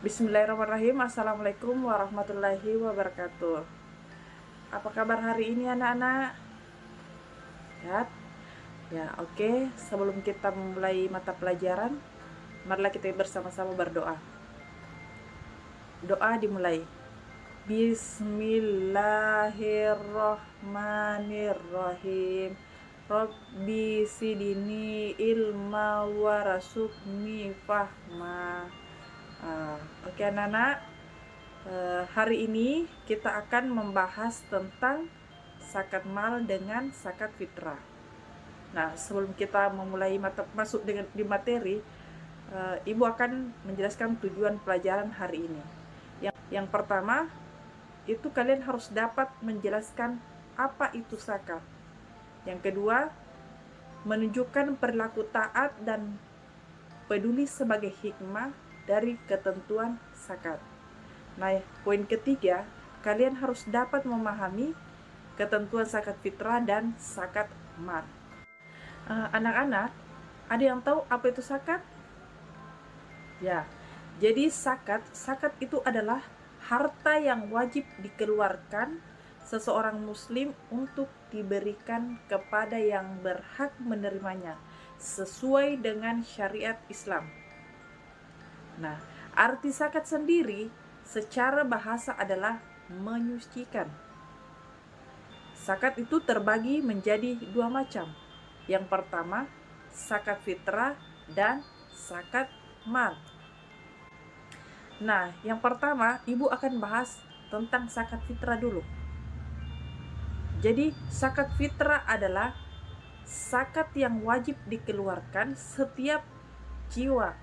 Bismillahirrahmanirrahim. Assalamualaikum warahmatullahi wabarakatuh. Apa kabar hari ini anak-anak? Sehat? Ya, oke. Sebelum kita memulai mata pelajaran, marilah kita bersama-sama berdoa. Doa dimulai. Bismillahirrahmanirrahim. Rabbi sidini ilma warasukni fahma. Oke anak-anak. Hari ini kita akan membahas tentang zakat mal dengan zakat fitrah. Nah, sebelum kita memulai masuk di materi, Ibu akan menjelaskan tujuan pelajaran hari ini. Yang pertama, itu kalian harus dapat menjelaskan apa itu zakat. Yang kedua, menunjukkan perilaku taat dan peduli sebagai hikmah dari ketentuan zakat. Nah, poin ketiga, kalian harus dapat memahami ketentuan zakat fitrah dan zakat mal. Anak-anak, ada yang tahu apa itu zakat? Ya, jadi zakat itu adalah harta yang wajib dikeluarkan seseorang muslim untuk diberikan kepada yang berhak menerimanya sesuai dengan syariat Islam. Nah, arti zakat sendiri secara bahasa adalah menyucikan. Zakat itu terbagi menjadi dua macam. Yang pertama, zakat fitrah dan zakat mal. Nah, yang pertama, Ibu akan bahas tentang zakat fitrah dulu. Jadi, zakat fitrah adalah zakat yang wajib dikeluarkan setiap jiwa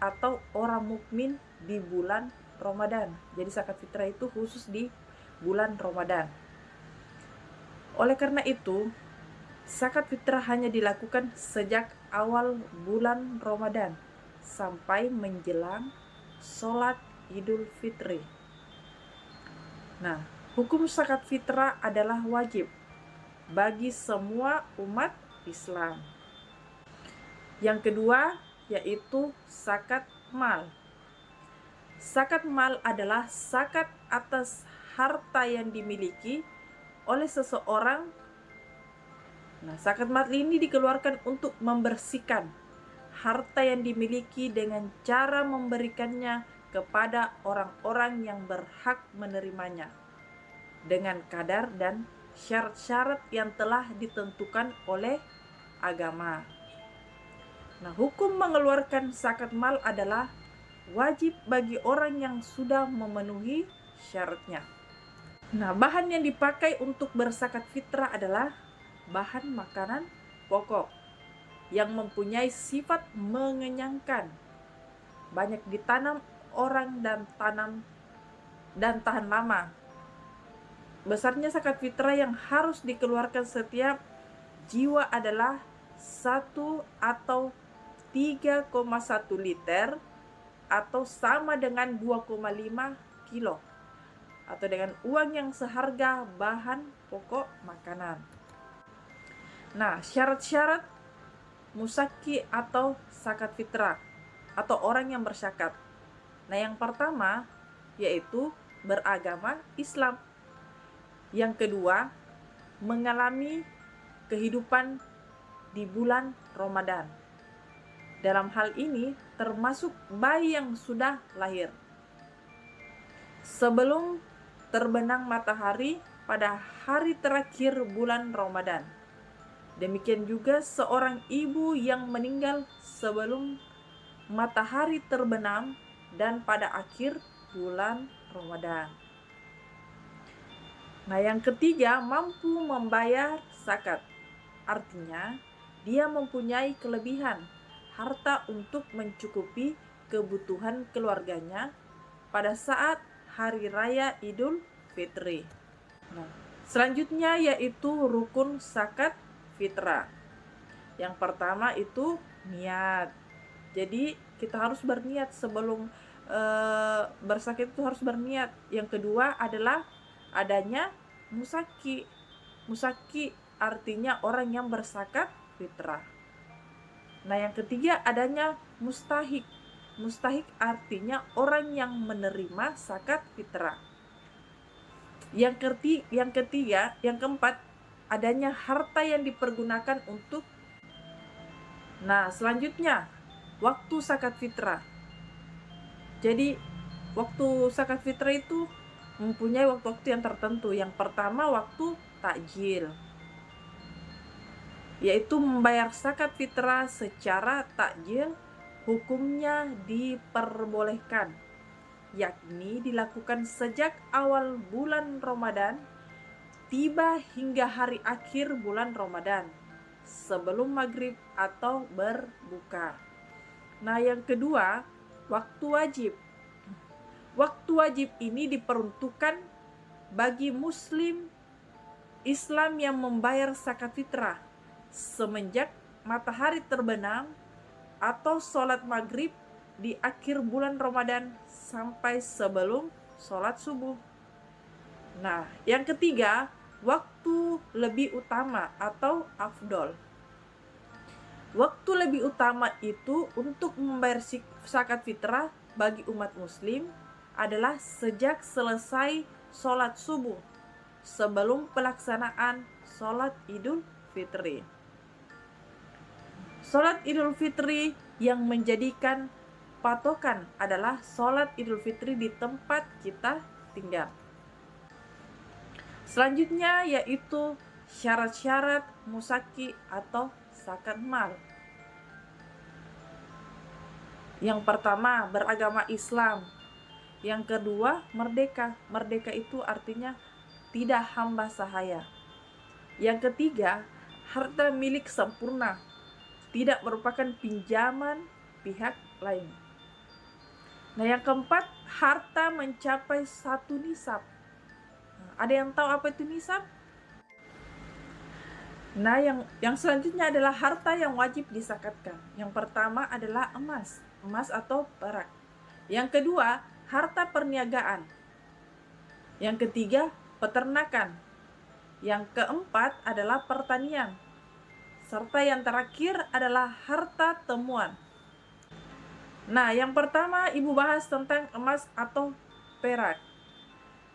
atau orang mukmin di bulan Ramadan. Jadi zakat fitrah itu khusus di bulan Ramadan. Oleh karena itu, zakat fitrah hanya dilakukan sejak awal bulan Ramadan sampai menjelang sholat Idul Fitri. Nah, hukum zakat fitrah adalah wajib bagi semua umat Islam. Yang kedua, yaitu zakat mal. Zakat mal adalah zakat atas harta yang dimiliki oleh seseorang. Nah, zakat mal ini dikeluarkan untuk membersihkan harta yang dimiliki dengan cara memberikannya kepada orang-orang yang berhak menerimanya dengan kadar dan syarat-syarat yang telah ditentukan oleh agama. Nah, hukum mengeluarkan zakat mal adalah wajib bagi orang yang sudah memenuhi syaratnya. Nah, bahan yang dipakai untuk berzakat fitrah adalah bahan makanan pokok yang mempunyai sifat mengenyangkan, banyak ditanam orang dan tahan lama. Besarnya zakat fitrah yang harus dikeluarkan setiap jiwa adalah 1 atau 3,1 liter atau sama dengan 2,5 kilo atau dengan uang yang seharga bahan pokok makanan. Nah, syarat-syarat musaki atau zakat fitrah atau orang yang berzakat. Nah, yang pertama yaitu beragama Islam. Yang kedua, mengalami kehidupan di bulan Ramadan. Dalam hal ini termasuk bayi yang sudah lahir sebelum terbenam matahari pada hari terakhir bulan Ramadan. Demikian juga seorang ibu yang meninggal sebelum matahari terbenam dan pada akhir bulan Ramadan. Nah, yang ketiga, mampu membayar zakat. Artinya, dia mempunyai kelebihan harta untuk mencukupi kebutuhan keluarganya pada saat hari raya Idul Fitri. Nah, selanjutnya yaitu rukun zakat fitrah. Yang pertama itu niat. Jadi kita harus berniat sebelum berzakat itu harus berniat. Yang kedua adalah adanya musaki. Musaki artinya orang yang berzakat fitrah. Nah, yang ketiga adanya mustahik. mustahik artinya orang yang menerima zakat fitrah. Yang keempat, adanya harta yang dipergunakan untuk. Nah, selanjutnya, waktu zakat fitrah. Jadi, waktu zakat fitrah itu mempunyai waktu-waktu yang tertentu. Yang pertama, waktu takjil, yaitu membayar zakat fitrah secara takjil, hukumnya diperbolehkan, yakni dilakukan sejak awal bulan Ramadan tiba hingga hari akhir bulan Ramadan, sebelum maghrib atau berbuka. Nah, yang kedua, waktu wajib. Waktu wajib ini diperuntukkan bagi muslim Islam yang membayar zakat fitrah semenjak matahari terbenam atau sholat maghrib di akhir bulan Ramadan sampai sebelum sholat subuh. Nah, yang ketiga, waktu lebih utama atau afdol. Waktu lebih utama itu untuk membayar zakat fitrah bagi umat muslim adalah sejak selesai sholat subuh sebelum pelaksanaan sholat Idul Fitri. Sholat Idul Fitri yang menjadikan patokan adalah sholat Idul Fitri di tempat kita tinggal. Selanjutnya yaitu syarat-syarat musaki atau zakat mal. Yang pertama, beragama Islam. Yang kedua, merdeka. Merdeka itu artinya tidak hamba sahaya. Yang ketiga, harta milik sempurna, tidak merupakan pinjaman pihak lain. Nah, yang keempat, harta mencapai 1 nisab. Ada yang tahu apa itu nisab? Nah, yang selanjutnya adalah harta yang wajib disakatkan. Yang pertama adalah emas atau perak. Yang kedua, harta perniagaan. Yang ketiga, peternakan. Yang keempat adalah pertanian. Serta yang terakhir adalah harta temuan. Nah, yang pertama Ibu bahas tentang emas atau perak.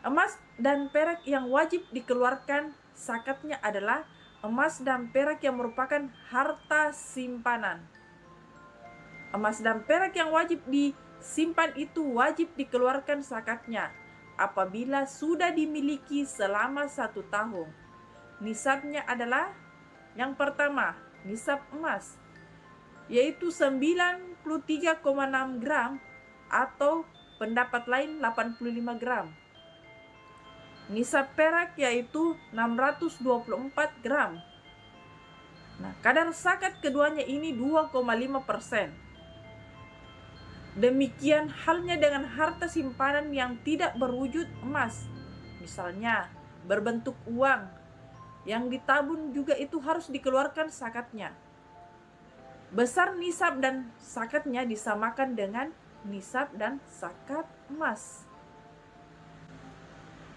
Emas dan perak yang wajib dikeluarkan zakatnya adalah emas dan perak yang merupakan harta simpanan. Emas dan perak yang wajib disimpan itu wajib dikeluarkan zakatnya apabila sudah dimiliki selama 1 tahun. Nisabnya adalah yang pertama, nisab emas, yaitu 93,6 gram atau pendapat lain 85 gram. Nisab perak yaitu 624 gram. Nah, kadar zakat keduanya ini 2,5%. Demikian halnya dengan harta simpanan yang tidak berwujud emas, misalnya berbentuk uang yang ditabung juga itu harus dikeluarkan zakatnya. Besar nisab dan zakatnya disamakan dengan nisab dan zakat emas.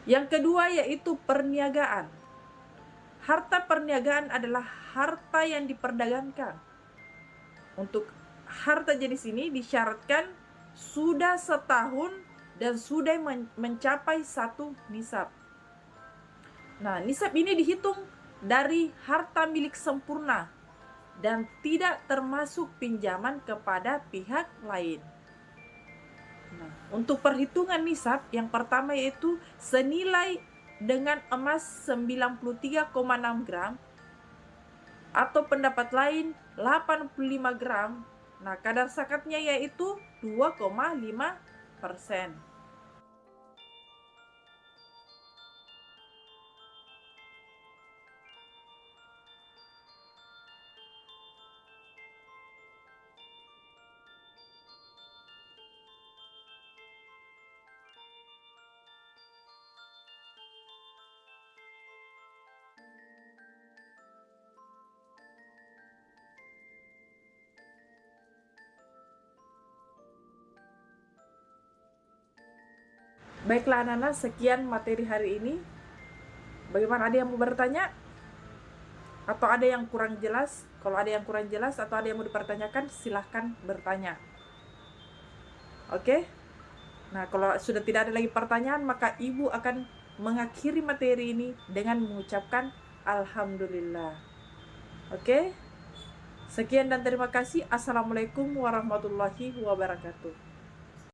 Yang kedua yaitu perniagaan. Harta perniagaan adalah harta yang diperdagangkan. Untuk harta jenis ini disyaratkan sudah setahun dan sudah mencapai 1 nisab. Nah, nisab ini dihitung dari harta milik sempurna dan tidak termasuk pinjaman kepada pihak lain. Nah, untuk perhitungan nisab yang pertama yaitu senilai dengan emas 93,6 gram atau pendapat lain 85 gram. Nah, kadar zakatnya yaitu 2,5%. Baiklah anak-anak, sekian materi hari ini. Bagaimana, ada yang mau bertanya? Atau ada yang kurang jelas? Kalau ada yang kurang jelas atau ada yang mau dipertanyakan, silahkan bertanya. Oke? Nah, kalau sudah tidak ada lagi pertanyaan, maka Ibu akan mengakhiri materi ini dengan mengucapkan alhamdulillah. Oke? Sekian dan terima kasih. Assalamualaikum warahmatullahi wabarakatuh.